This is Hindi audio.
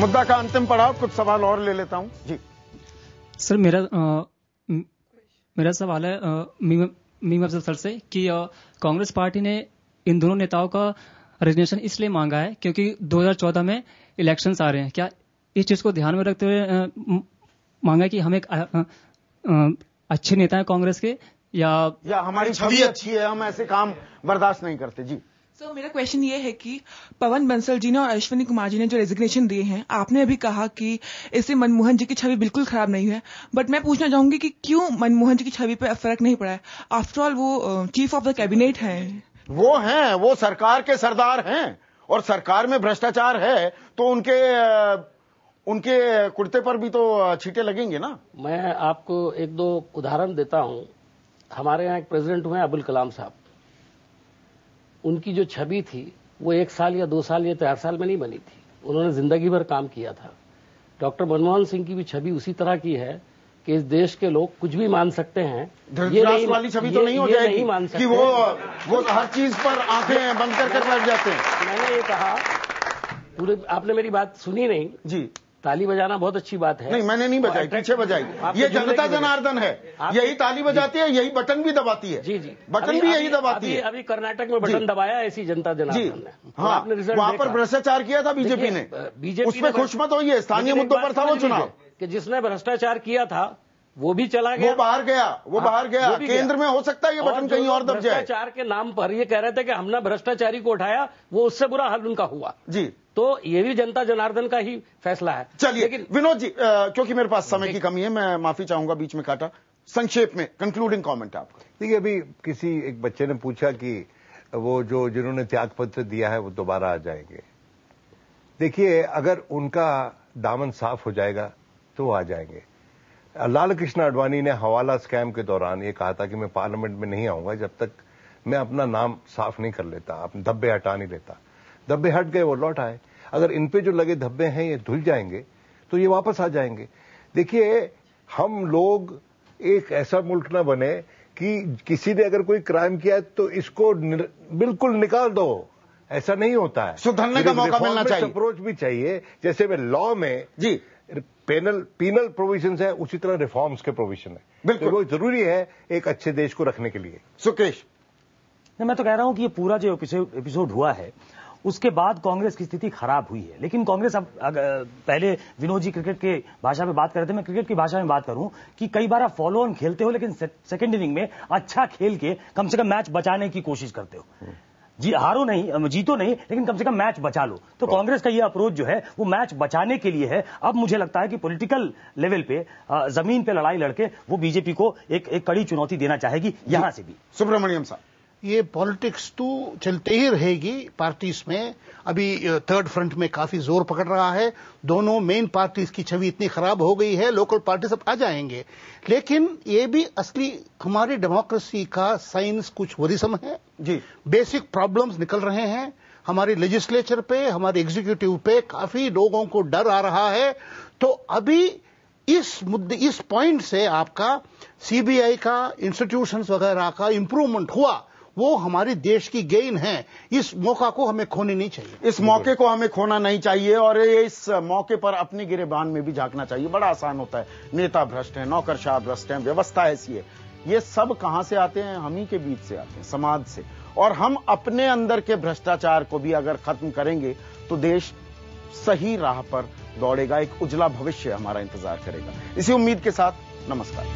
मुद्दा का अंतिम पड़ाव, कुछ सवाल और ले लेता हूं जी। सर मेरा सवाल है मीम अफजल सर से कि कांग्रेस पार्टी ने इन दोनों नेताओं का रेजिग्नेशन इसलिए मांगा है क्योंकि 2014 में इलेक्शंस आ रहे हैं। क्या इस चीज को ध्यान में रखते हुए मांगा कि हम एक अच्छे नेता हैं कांग्रेस के, या हमारी छवि अच्छी है, हम ऐसे काम बर्दाश्त नहीं करते जी? सो मेरा क्वेश्चन ये है कि पवन बंसल जी ने और अश्विनी कुमार जी ने जो रेजिग्नेशन दिए हैं, आपने अभी कहा कि इससे मनमोहन जी की छवि बिल्कुल खराब नहीं है, बट मैं पूछना चाहूंगी कि क्यों मनमोहन जी की छवि पे फर्क नहीं पड़ा है? आफ्टर ऑल वो चीफ ऑफ द कैबिनेट हैं। वो सरकार के सरदार हैं, और सरकार में भ्रष्टाचार है तो उनके कुर्ते पर भी तो छींटे लगेंगे ना। मैं आपको एक दो उदाहरण देता हूं। हमारे यहाँ एक प्रेसिडेंट हुए अब्दुल कलाम साहब, उनकी जो छवि थी वो 1 साल या 2 साल या 4 साल में नहीं बनी थी, उन्होंने जिंदगी भर काम किया था। डॉक्टर मनमोहन सिंह की भी छवि उसी तरह की है कि इस देश के लोग कुछ भी मान सकते हैं। ये वाली छवि तो नहीं हो जाएगी नहीं मान सकते कि वो हर चीज पर आंखें बंद कर बैठ जाते हैं। मैंने ये कहा, पूरे आपने मेरी बात सुनी नहीं जी। ताली बजाना बहुत अच्छी बात है। नहीं, मैंने नहीं बजाई, पीछे बजाई। ये जनता जनार्दन है, यही ताली बजाती है, यही बटन भी दबाती है। जी जी, बटन भी यही दबाती है। अभी कर्नाटक में बटन दबाया ऐसी जनता जनार्दन ने। हाँ, वहां पर भ्रष्टाचार किया था बीजेपी ने, उसमें खुश मत होइए, स्थानीय मुद्दों पर था वो चुनाव। कि जिसने भ्रष्टाचार किया था वो भी चला गया, वो बाहर गया। केंद्र में हो सकता है ये बटन कहीं और दब जाए। भ्रष्टाचार के नाम पर ये कह रहे थे कि हमने भ्रष्टाचारी को उठाया, वो उससे बुरा हाल उनका हुआ जी। तो ये भी जनता जनार्दन का ही फैसला है। चलिए लेकिन विनोद जी, क्योंकि मेरे पास समय की कमी है, मैं माफी चाहूंगा बीच में काटा। संक्षेप में कंक्लूडिंग कमेंट आपका। देखिए, अभी किसी एक बच्चे ने पूछा कि वो जिन्होंने त्यागपत्र दिया है वो दोबारा आ जाएंगे। देखिए, अगर उनका दामन साफ हो जाएगा तो वो आ जाएंगे। लाल कृष्ण आडवाणी ने हवाला स्कैम के दौरान ये कहा था कि मैं पार्लियामेंट में नहीं आऊंगा जब तक मैं अपना नाम साफ नहीं कर लेता, अपने धब्बे हटा नहीं लेता। धब्बे हट गए, वो लौट आए। अगर इन पे जो लगे धब्बे हैं ये धुल जाएंगे तो ये वापस आ जाएंगे। देखिए, हम लोग एक ऐसा मुल्क ना बने कि किसी ने अगर कोई क्राइम किया तो इसको बिल्कुल निकाल दो, ऐसा नहीं होता है। सुधरने का मौका मिलना चाहिए, अप्रोच भी चाहिए। जैसे में लॉ में जी पीनल प्रोविजंस है, उसी तरह रिफॉर्म्स के प्रोविजन है। बिल्कुल, तो वो जरूरी है एक अच्छे देश को रखने के लिए। सुकेश, मैं तो कह रहा हूं कि ये पूरा जो एपिसोड हुआ है उसके बाद कांग्रेस की स्थिति खराब हुई है। लेकिन कांग्रेस अब पहले विनोद जी क्रिकेट के भाषा में बात कर रहे थे, मैं क्रिकेट की भाषा में बात करूं कि कई बार आप फॉलो ऑन खेलते हो लेकिन सेकंड इनिंग में अच्छा खेल के कम से कम मैच बचाने की कोशिश करते हो। जी हारो नहीं, जीतो नहीं, लेकिन कम से कम मैच बचा लो। तो कांग्रेस का ये अप्रोच जो है वो मैच बचाने के लिए है। अब मुझे लगता है कि पॉलिटिकल लेवल पे जमीन पे लड़ाई लड़के वो बीजेपी को एक कड़ी चुनौती देना चाहेगी यहां से भी। सुब्रमण्यम साहब, ये पॉलिटिक्स तो चलते ही रहेगी पार्टीज में। अभी थर्ड फ्रंट में काफी जोर पकड़ रहा है। दोनों मेन पार्टीज की छवि इतनी खराब हो गई है, लोकल पार्टी सब आ जाएंगे। लेकिन ये भी असली हमारी डेमोक्रेसी का साइंस कुछ वरिसम है जी। बेसिक प्रॉब्लम्स निकल रहे हैं हमारी लेजिस्लेचर पे, हमारे एग्जीक्यूटिव पे काफी लोगों को डर आ रहा है। तो अभी इस पॉइंट से आपका सीबीआई का, इंस्टीट्यूशंस वगैरह का इंप्रूवमेंट हुआ, वो हमारी देश की गेन है। इस मौका को हमें खोनी नहीं चाहिए। इस मौके को हमें खोना नहीं चाहिए, और इस मौके पर अपने गिरेबान में भी झांकना चाहिए। बड़ा आसान होता है, नेता भ्रष्ट है, नौकरशाह भ्रष्ट है, व्यवस्था ऐसी है। ये सब कहां से आते हैं? हम ही के बीच से आते हैं, समाज से। और हम अपने अंदर के भ्रष्टाचार को भी अगर खत्म करेंगे तो देश सही राह पर दौड़ेगा, एक उजला भविष्य हमारा इंतजार करेगा। इसी उम्मीद के साथ नमस्कार।